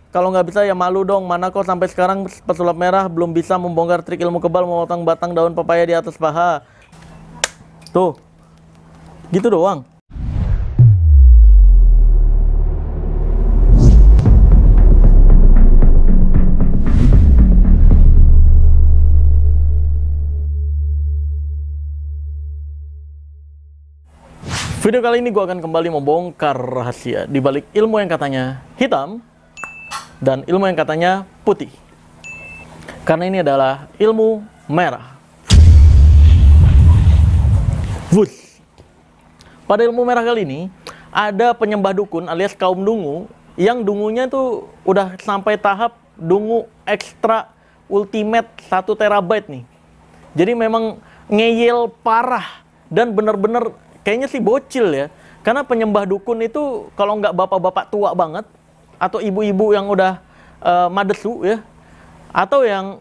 Kalau nggak bisa ya malu dong. Mana kok sampai sekarang pesulap merah belum bisa membongkar trik ilmu kebal memotong batang daun pepaya di atas paha. Tuh, gitu doang. Video kali ini gue akan kembali membongkar rahasia di balik ilmu yang katanya hitam dan ilmu yang katanya putih. Karena ini adalah ilmu merah. Wush. Pada ilmu merah kali ini ada penyembah dukun alias kaum dungu yang dungunya tuh udah sampai tahap dungu ekstra ultimate 1 terabyte nih. Jadi memang ngeyel parah dan bener-bener kayaknya sih bocil ya. Karena penyembah dukun itu kalau nggak bapak-bapak tua banget atau ibu-ibu yang udah madesu ya, atau yang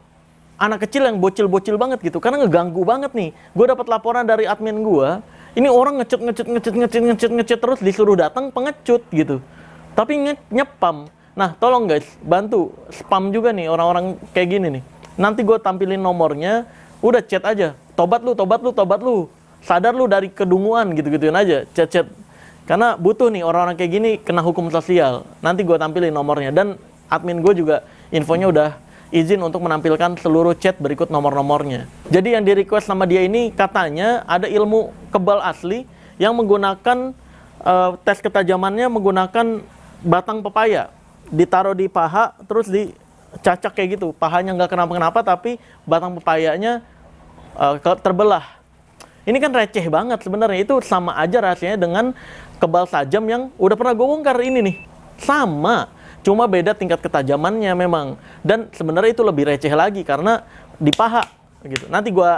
anak kecil yang bocil-bocil banget gitu, karena ngeganggu banget nih. Gue dapat laporan dari admin gue, ini orang ngecut terus, disuruh datang pengecut gitu, tapi nyepam. Nah tolong guys, bantu spam juga nih orang-orang kayak gini nih. Nanti gue tampilin nomornya, udah chat aja, tobat lu, sadar lu dari kedunguan gitu-gituin aja, chat. Karena butuh nih orang-orang kayak gini kena hukum sosial. Nanti gue tampilin nomornya, dan admin gue juga infonya udah izin untuk menampilkan seluruh chat berikut nomor-nomornya. Jadi yang di request sama dia ini katanya ada ilmu kebal asli yang menggunakan tes ketajamannya menggunakan batang pepaya, ditaruh di paha terus dicacak kayak gitu, pahanya nggak kenapa-kenapa tapi batang pepayanya terbelah. Ini kan receh banget sebenarnya, itu sama aja rahasianya dengan kebal sajam yang udah pernah gue bongkar ini nih. Sama, cuma beda tingkat ketajamannya memang. Dan sebenarnya itu lebih receh lagi karena di paha gitu. Nanti gue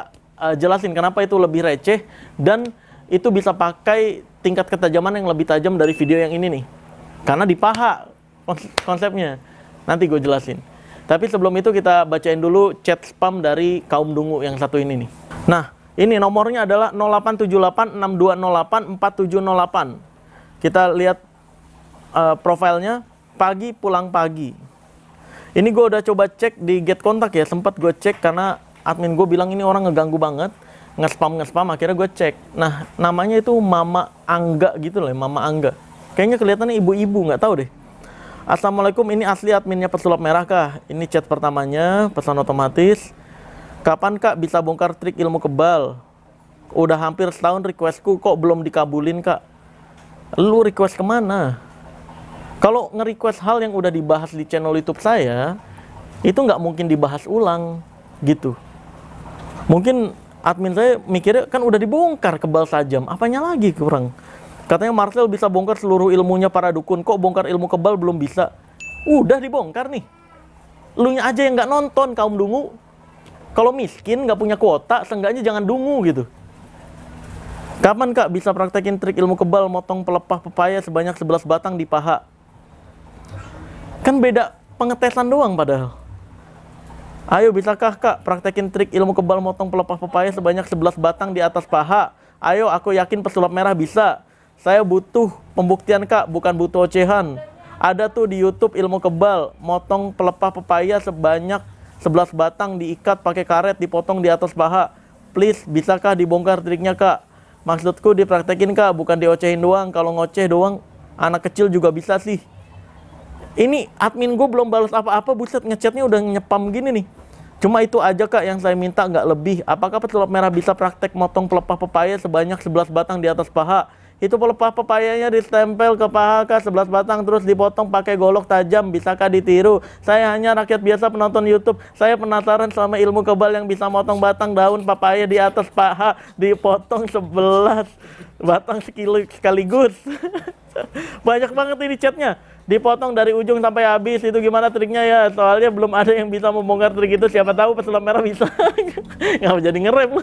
jelasin kenapa itu lebih receh dan itu bisa pakai tingkat ketajaman yang lebih tajam dari video yang ini nih. Karena di paha konsepnya. Nanti gue jelasin. Tapi sebelum itu kita bacain dulu chat spam dari kaum dungu yang satu ini nih. Nah, ini nomornya adalah 087862084708. Kita lihat profilnya, pagi pulang pagi. Ini gue udah coba cek di get kontak ya, sempat gue cek karena admin gue bilang ini orang ngeganggu banget, nge-spam, akhirnya gue cek. Nah, namanya itu Mama Angga gitu loh, Mama Angga. Kayaknya kelihatannya ibu-ibu, nggak tahu deh. Assalamualaikum, ini asli adminnya pesulap merah kah? Ini chat pertamanya, pesan otomatis. Kapan kak bisa bongkar trik ilmu kebal? Udah hampir setahun requestku kok belum dikabulin kak. Lu request kemana? Kalau nge-request hal yang udah dibahas di channel YouTube saya, itu nggak mungkin dibahas ulang gitu. Mungkin admin saya mikirnya kan udah dibongkar kebal sajam, apanya lagi kurang. Katanya Marcel bisa bongkar seluruh ilmunya para dukun, kok bongkar ilmu kebal belum bisa? Udah dibongkar nih. Lunya aja yang nggak nonton, kaum dungu. Kalau miskin, nggak punya kuota, seenggaknya jangan dungu gitu. Kapan kak bisa praktekin trik ilmu kebal motong pelepah pepaya sebanyak 11 batang di paha? Kan beda pengetesan doang padahal. Ayo bisakah kak praktekin trik ilmu kebal motong pelepah pepaya sebanyak 11 batang di atas paha? Ayo, aku yakin pesulap merah bisa. Saya butuh pembuktian kak, bukan butuh ocehan. Ada tuh di YouTube ilmu kebal, motong pelepah pepaya sebanyak 11 batang diikat pakai karet, dipotong di atas paha. Please, bisakah dibongkar triknya kak? Maksudku dipraktekin kak, bukan diocehin doang. Kalau ngoceh doang, anak kecil juga bisa sih. Ini admin gue belum balas apa-apa, buset, ngechatnya udah nyepam gini nih. Cuma itu aja kak yang saya minta, nggak lebih. Apakah pesulap merah bisa praktek motong pelepah pepaya sebanyak 11 batang di atas paha? Itu pelepah pepayanya ditempel ke paha kak, 11 batang terus dipotong pakai golok tajam. Bisakah ditiru? Saya hanya rakyat biasa penonton YouTube. Saya penasaran sama ilmu kebal yang bisa motong batang daun pepaya di atas paha, dipotong 11 batang sekaligus. Banyak banget ini chatnya. Dipotong dari ujung sampai habis, itu gimana triknya ya? Soalnya belum ada yang bisa membongkar trik itu. Siapa tahu pesulap merah bisa. Nggak jadi ngerem.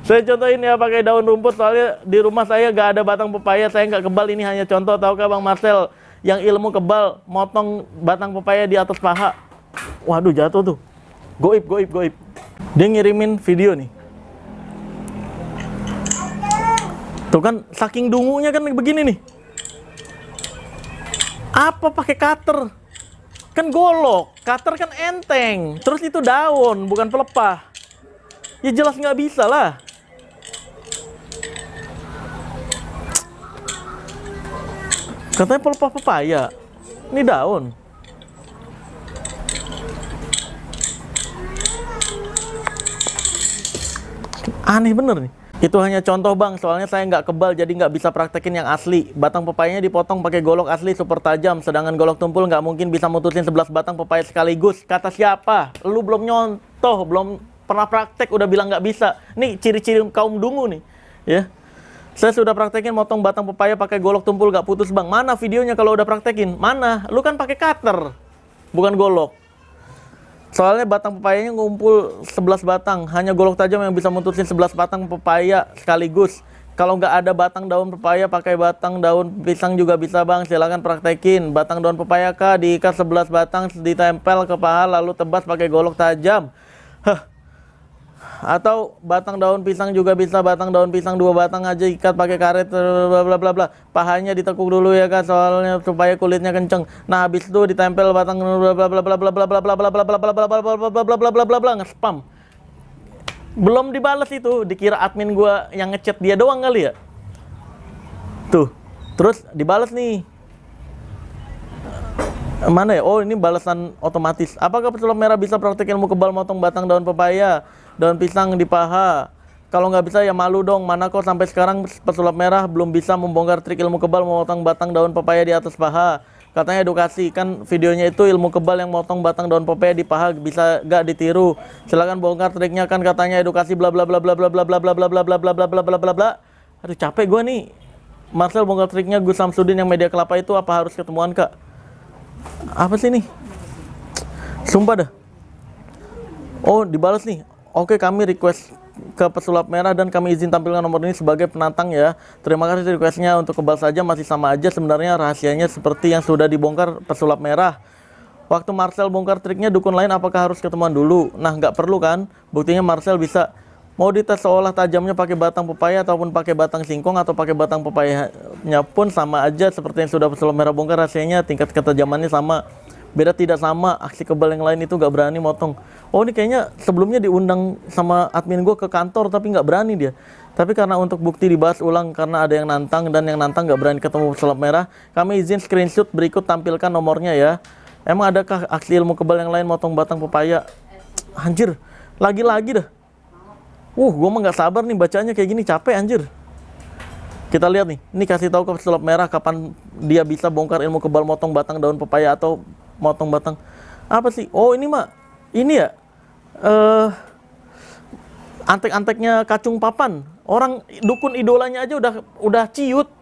Saya contohin ya pakai daun rumput, soalnya di rumah saya nggak ada batang pepaya. Saya nggak kebal, ini hanya contoh. Tahukah Bang Marcel yang ilmu kebal motong batang pepaya di atas paha? Waduh, jatuh tuh. Goib. Dia ngirimin video nih. Tuh kan, saking dungunya kan begini nih. Apa pakai cutter? Kan golok, cutter kan enteng. Terus itu daun, bukan pelepah. Ya jelas nggak bisa lah. Katanya pelepah pepaya. Ini daun. Aneh bener nih. Itu hanya contoh bang, soalnya saya nggak kebal jadi nggak bisa praktekin yang asli. Batang pepayanya dipotong pakai golok asli super tajam, sedangkan golok tumpul nggak mungkin bisa mutusin 11 batang pepaya sekaligus. Kata siapa? Lu belum nyontoh, belum pernah praktek udah bilang nggak bisa. Nih ciri-ciri kaum dungu nih, ya. Saya sudah praktekin motong batang pepaya pakai golok tumpul nggak putus bang. Mana videonya kalau udah praktekin? Mana? Lu kan pakai cutter, bukan golok. Soalnya batang pepayanya ngumpul 11 batang. Hanya golok tajam yang bisa mutusin 11 batang pepaya sekaligus. Kalau nggak ada batang daun pepaya, pakai batang daun pisang juga bisa bang. Silahkan praktekin. Batang daun pepaya kah diikat 11 batang, ditempel ke paha, lalu tebas pakai golok tajam. Atau batang daun pisang juga bisa. Batang daun pisang 2 batang aja ikat pakai karet, bla bla bla bla. Pahanya ditekuk dulu ya kan, soalnya supaya kulitnya kenceng. Nah habis itu ditempel batang bla bla bla bla bla bla bla bla bla bla bla bla bla bla bla bla bla bla bla, nge-spam. Belum dibales itu, dikira admin gua yang ngechat dia doang kali ya. Tuh, terus dibales nih. Mana ya? Oh ini balasan otomatis. Apakah pesulap merah bisa praktek ilmu kebal motong batang daun pepaya, daun pisang di paha? Kalau nggak bisa ya malu dong. Mana kok sampai sekarang pesulap merah belum bisa membongkar trik ilmu kebal memotong batang daun pepaya di atas paha. Katanya edukasi, kan videonya itu ilmu kebal yang motong batang daun pepaya di paha, bisa gak ditiru? Silakan bongkar triknya, kan katanya edukasi bla bla bla bla bla bla bla bla bla bla bla bla bla bla bla bla bla. Aduh capek gua nih. Marcel bongkar triknya Gus Samsudin yang media kelapa itu, apa harus ketemuan kak? Apa sih nih? Sumpah dah. Oh dibalas nih. Oke, kami request ke pesulap merah dan kami izin tampilkan nomor ini sebagai penantang ya. Terima kasih requestnya. Untuk kebal saja masih sama aja sebenarnya, rahasianya seperti yang sudah dibongkar pesulap merah. Waktu Marcel bongkar triknya dukun lain, apakah harus ketemuan dulu? Nah nggak perlu kan, buktinya Marcel bisa. Mau dites seolah tajamnya pakai batang pepaya ataupun pakai batang singkong atau pakai batang pepayanya pun sama aja seperti yang sudah pesulap merah bongkar, rasanya tingkat ketajamannya sama. Beda tidak sama, aksi kebal yang lain itu nggak berani motong. Oh ini kayaknya sebelumnya diundang sama admin gue ke kantor tapi nggak berani dia. Tapi karena untuk bukti dibahas ulang karena ada yang nantang dan yang nantang nggak berani ketemu pesulap merah, kami izin screenshot berikut, tampilkan nomornya ya. Emang adakah aksi ilmu kebal yang lain motong batang pepaya? Anjir, lagi-lagi dah. Gue mah nggak sabar nih bacanya kayak gini, capek anjir. Kita lihat nih, ini kasih tahu ke pesulap merah kapan dia bisa bongkar ilmu kebal motong batang daun pepaya atau motong batang apa sih? Oh ini mah, ini ya antek-anteknya kacung papan. Orang dukun idolanya aja udah ciut,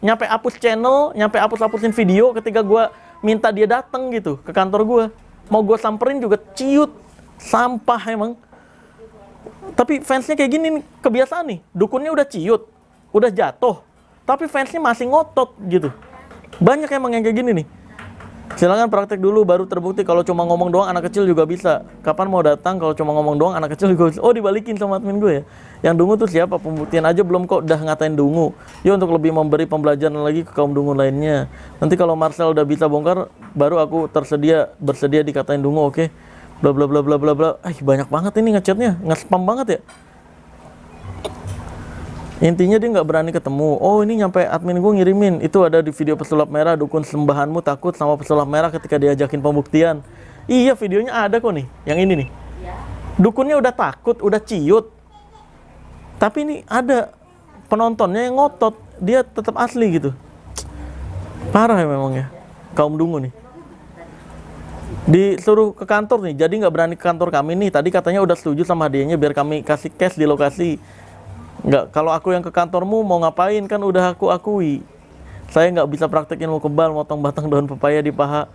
nyampe hapus channel, nyampe hapus-hapusin video ketika gua minta dia datang gitu ke kantor gua. Mau gua samperin juga ciut, sampah emang. Tapi fansnya kayak gini nih, kebiasaan nih. Dukunnya udah ciut, udah jatuh, tapi fansnya masih ngotot gitu. Banyak emang yang kayak gini nih. Silakan praktek dulu baru terbukti. Kalau cuma ngomong doang anak kecil juga bisa. Kapan mau datang kalau cuma ngomong doang anak kecil juga bisa. Oh dibalikin sama admin gue ya. Yang dungu tuh siapa? Pembuktian aja belum kok udah ngatain dungu. Yuk untuk lebih memberi pembelajaran lagi ke kaum dungu lainnya. Nanti kalau Marcel udah bisa bongkar, baru aku bersedia dikatain dungu, oke? Bla bla bla bla bla bla. Banyak banget ini ngechatnya, nge-spam banget ya. Intinya dia nggak berani ketemu. Oh ini nyampe admin gue ngirimin. Itu ada di video pesulap merah, dukun sembahanmu takut sama pesulap merah ketika diajakin pembuktian. Iya videonya ada kok nih, yang ini nih. Dukunnya udah takut, udah ciut. Tapi ini ada penontonnya yang ngotot, dia tetap asli gitu. Parah ya memang ya, kaum dungu nih. Disuruh ke kantor nih, jadi nggak berani ke kantor kami nih. Tadi katanya udah setuju sama hadiahnya biar kami kasih cash di lokasi. Nggak, kalau aku yang ke kantormu mau ngapain, kan udah aku akui. Saya nggak bisa praktekin ilmu kebal, motong batang daun pepaya di paha.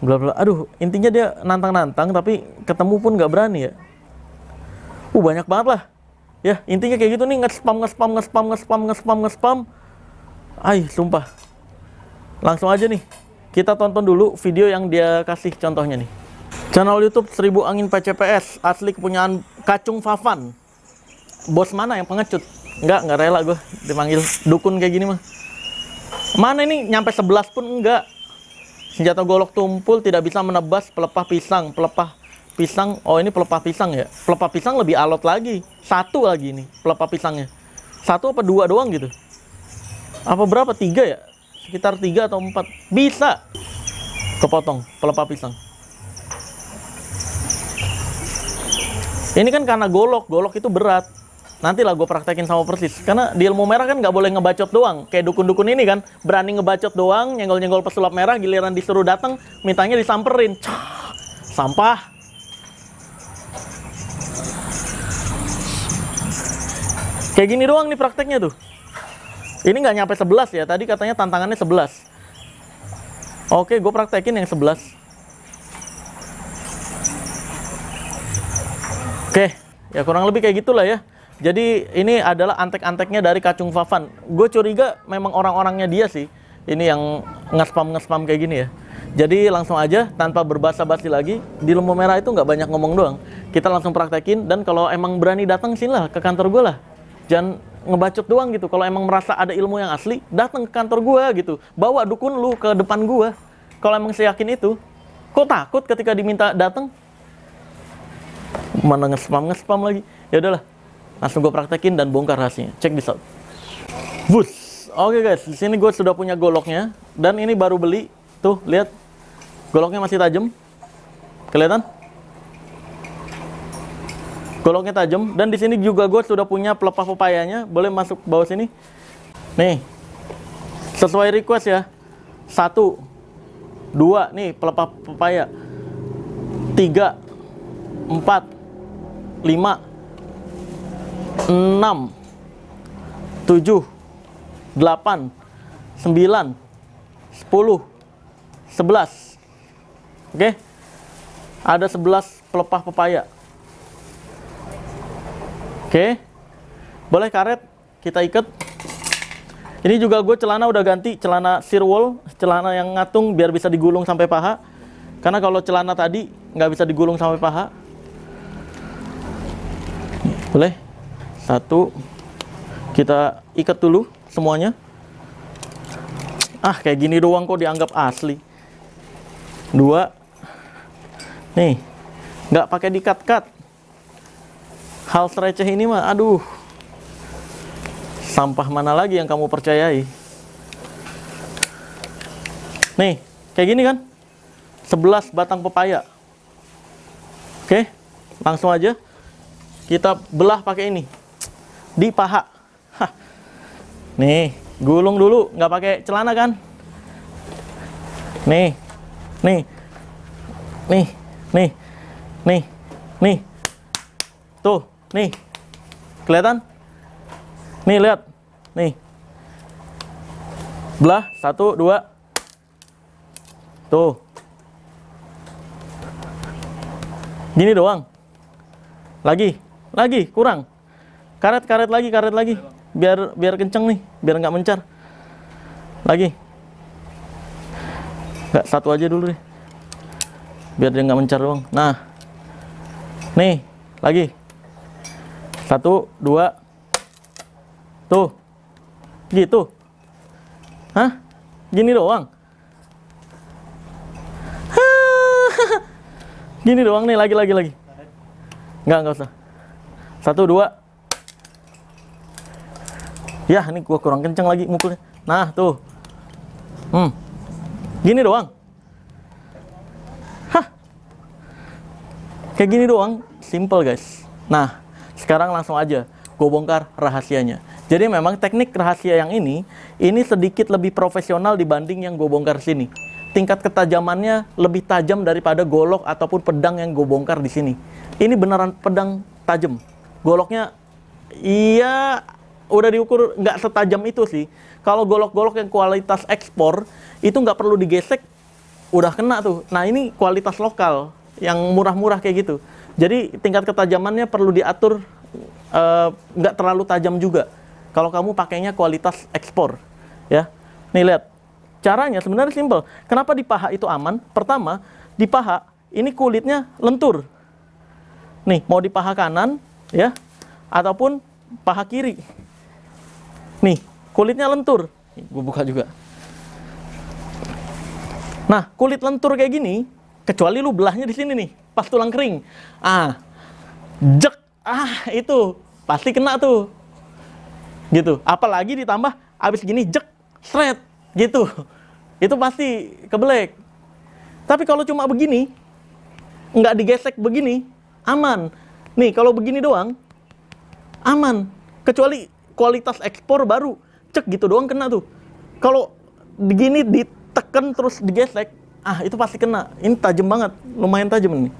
Bla bla. Aduh, intinya dia nantang-nantang tapi ketemu pun nggak berani ya. Banyak banget lah. Ya, intinya kayak gitu nih, nge-spam. Sumpah. Langsung aja nih. Kita tonton dulu video yang dia kasih contohnya nih. Channel YouTube 1000 Angin PCPS, asli kepunyaan Kacung Fafan. Bos mana yang pengecut? Nggak rela gue dipanggil dukun kayak gini mah. Mana ini nyampe 11 pun enggak. Senjata golok tumpul tidak bisa menebas pelepah pisang. Pelepah pisang, oh ini pelepah pisang ya. Pelepah pisang lebih alot lagi. Satu lagi nih pelepah pisangnya. Satu apa dua doang gitu? Apa berapa? Tiga ya? Sekitar 3 atau 4. Bisa kepotong pelepah pisang. Ini kan karena golok itu berat. Nantilah gue praktekin sama persis. Karena di ilmu merah kan nggak boleh ngebacot doang. Kayak dukun-dukun ini kan, berani ngebacot doang, nyenggol-nyenggol pesulap merah, giliran disuruh datang, mintanya disamperin. Cah, sampah. Kayak gini doang nih prakteknya tuh. Ini nggak nyampe 11 ya, tadi katanya tantangannya 11. Oke, gue praktekin yang 11. Oke, ya kurang lebih kayak gitulah ya. Jadi ini adalah antek-anteknya dari Kacung Favan. Gue curiga memang orang-orangnya dia sih. Ini yang nge-spam kayak gini ya. Jadi langsung aja tanpa berbasa-basi lagi. Di lembu merah itu nggak banyak ngomong doang. Kita langsung praktekin. Dan kalau emang berani datang sinilah ke kantor gue lah. Jangan ngebacot doang gitu. Kalau emang merasa ada ilmu yang asli, datang ke kantor gue gitu. Bawa dukun lu ke depan gue. Kalau emang saya yakin itu. Kok takut ketika diminta datang? Mana nge-spam lagi. Ya udahlah. Langsung gue praktekin dan bongkar hasilnya. Check this out. Bus. Oke guys, di sini gue sudah punya goloknya dan ini baru beli. Tuh, lihat. Goloknya masih tajam. Kelihatan? Goloknya tajam dan di sini juga gue sudah punya pelepah pepayanya. Boleh masuk bawah sini. Nih. Sesuai request ya. 1 2 nih pelepah pepaya. 3 4 5 6 7 8 9 10 11. Oke. Ada 11 pelepah pepaya. Oke. Boleh karet kita ikat. Ini juga gue celana udah ganti, celana sirwol, celana yang ngatung biar bisa digulung sampai paha. Karena kalau celana tadi nggak bisa digulung sampai paha. Boleh. 1, kita ikat dulu semuanya. Ah, kayak gini doang kok dianggap asli. 2, nih, nggak pakai dikat-kat. Hal receh ini mah, aduh, sampah mana lagi yang kamu percayai? Nih, kayak gini kan? 11 batang pepaya. Oke, langsung aja kita belah pakai ini. Di paha. Hah. Nih, gulung dulu, nggak pakai celana kan? Nih, nih, nih, nih, nih, nih. Tuh, nih, kelihatan? Nih, lihat, nih. Belah, 1, 2. Tuh. Gini doang. Lagi, kurang. Karet lagi, biar kenceng nih, biar nggak mencar. Lagi, nggak, 1 aja dulu deh, biar dia nggak mencar doang. Nah, nih, lagi, 1, 2, tuh, gitu. Hah? Gini doang? Gini doang nih, lagi. Nggak usah. 1, 2. Ya, ini gua kurang kenceng lagi mukulnya. Nah, tuh. Gini doang. Hah. Kayak gini doang. Simple, guys. Nah, sekarang langsung aja gua bongkar rahasianya. Jadi memang teknik rahasia yang ini sedikit lebih profesional dibanding yang gua bongkar sini. Tingkat ketajamannya lebih tajam daripada golok ataupun pedang yang gua bongkar di sini. Ini beneran pedang tajam. Goloknya, iya, udah diukur nggak setajam itu sih. Kalau golok-golok yang kualitas ekspor itu nggak perlu digesek, udah kena tuh. Nah, ini kualitas lokal yang murah-murah kayak gitu. Jadi tingkat ketajamannya perlu diatur, nggak terlalu tajam juga. Kalau kamu pakainya kualitas ekspor, ya. Nih lihat, caranya sebenarnya simpel. Kenapa di paha itu aman? Pertama, di paha ini kulitnya lentur. Nih, mau di paha kanan, ya, ataupun paha kiri. Nih, kulitnya lentur. Gue buka juga. Nah, kulit lentur kayak gini, kecuali lu belahnya di sini nih, pas tulang kering. Jek, itu pasti kena tuh. Gitu. Apalagi ditambah abis gini jek, shred, gitu. Itu pasti keblek. Tapi kalau cuma begini, nggak digesek begini, aman. Nih, kalau begini doang, aman. Kecuali kualitas ekspor baru, cek gitu doang kena tuh. Kalau begini ditekan terus digesek, itu pasti kena. Ini tajam banget, lumayan tajam nih.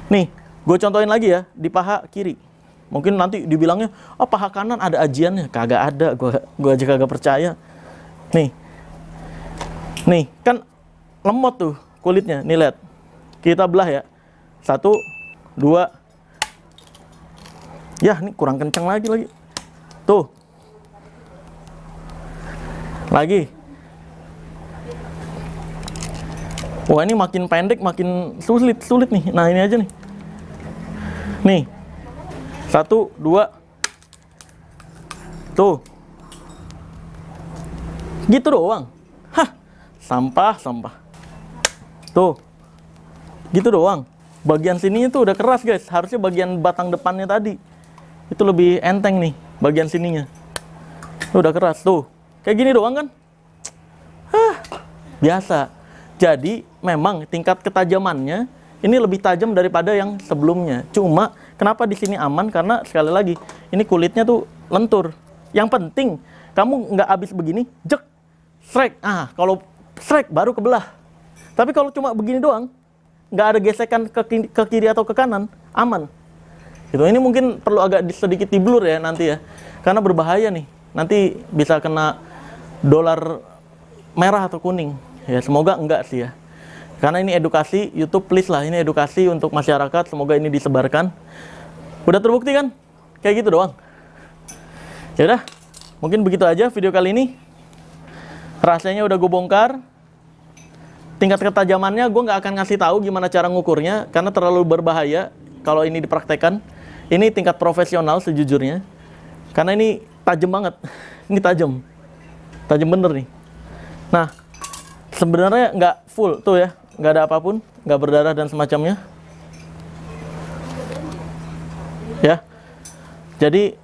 Nih, gue contohin lagi ya, di paha kiri. Mungkin nanti dibilangnya, paha kanan ada ajiannya. Kagak ada, gue aja kagak percaya. Nih, kan lemot tuh kulitnya. Nih lihat, kita belah ya. 1, 2. Ya, ini kurang kenceng lagi. Tuh. Lagi. Wah, ini makin pendek, makin sulit nih. Nah, ini aja nih. Nih. 1, 2. Tuh. Gitu doang. Sampah. Tuh. Gitu doang. Bagian sininya tuh udah keras, guys. Harusnya bagian batang depannya tadi. Itu lebih enteng nih, bagian sininya. Tuh udah keras, tuh. Kayak gini doang kan? Biasa. Jadi, memang tingkat ketajamannya ini lebih tajam daripada yang sebelumnya. Cuma, kenapa di sini aman? Karena sekali lagi, ini kulitnya tuh lentur. Yang penting, kamu nggak habis begini, jek, strike. Kalau strike baru kebelah. Tapi kalau cuma begini doang, nggak ada gesekan ke kiri atau ke kanan, aman. Gitu. Ini mungkin perlu agak sedikit diblur ya nanti ya, karena berbahaya nih. Nanti bisa kena dolar merah atau kuning. Ya semoga enggak sih ya. Karena ini edukasi, YouTube please lah, ini edukasi untuk masyarakat. Semoga ini disebarkan. Udah terbukti kan? Kayak gitu doang. Ya udah, mungkin begitu aja video kali ini. Rahasianya udah gue bongkar. Tingkat ketajamannya gue nggak akan ngasih tahu gimana cara ngukurnya karena terlalu berbahaya kalau ini dipraktekkan. Ini tingkat profesional sejujurnya. Karena ini tajam banget. Ini tajam. Tajam bener nih. Nah, sebenarnya nggak full tuh ya, nggak ada apapun, nggak berdarah dan semacamnya. Ya. Jadi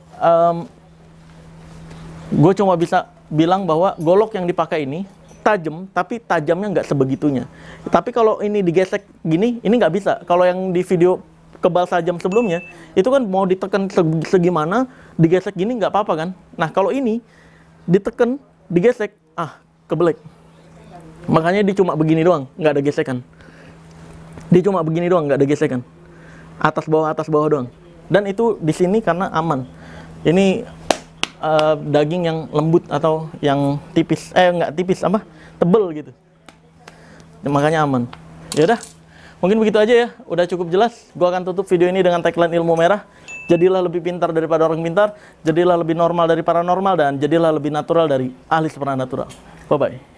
gue cuma bisa bilang bahwa golok yang dipakai ini tajam, tapi tajamnya nggak sebegitunya. Tapi kalau ini digesek gini, ini nggak bisa. Kalau yang di video kebal tajam sebelumnya, itu kan mau ditekan segimana, digesek gini nggak apa-apa kan. Nah kalau ini ditekan, digesek, keblek. Makanya dia cuma begini doang, nggak ada gesekan. Dia cuma begini doang, nggak ada gesekan. Atas bawah doang. Dan itu di sini karena aman. Ini daging yang lembut atau yang tipis, nggak tipis, tebel gitu. Makanya aman. Ya udah, mungkin begitu aja ya. Udah cukup jelas. Gua akan tutup video ini dengan tagline ilmu merah. Jadilah lebih pintar daripada orang pintar. Jadilah lebih normal dari paranormal dan jadilah lebih natural dari ahli supranatural. Bye bye.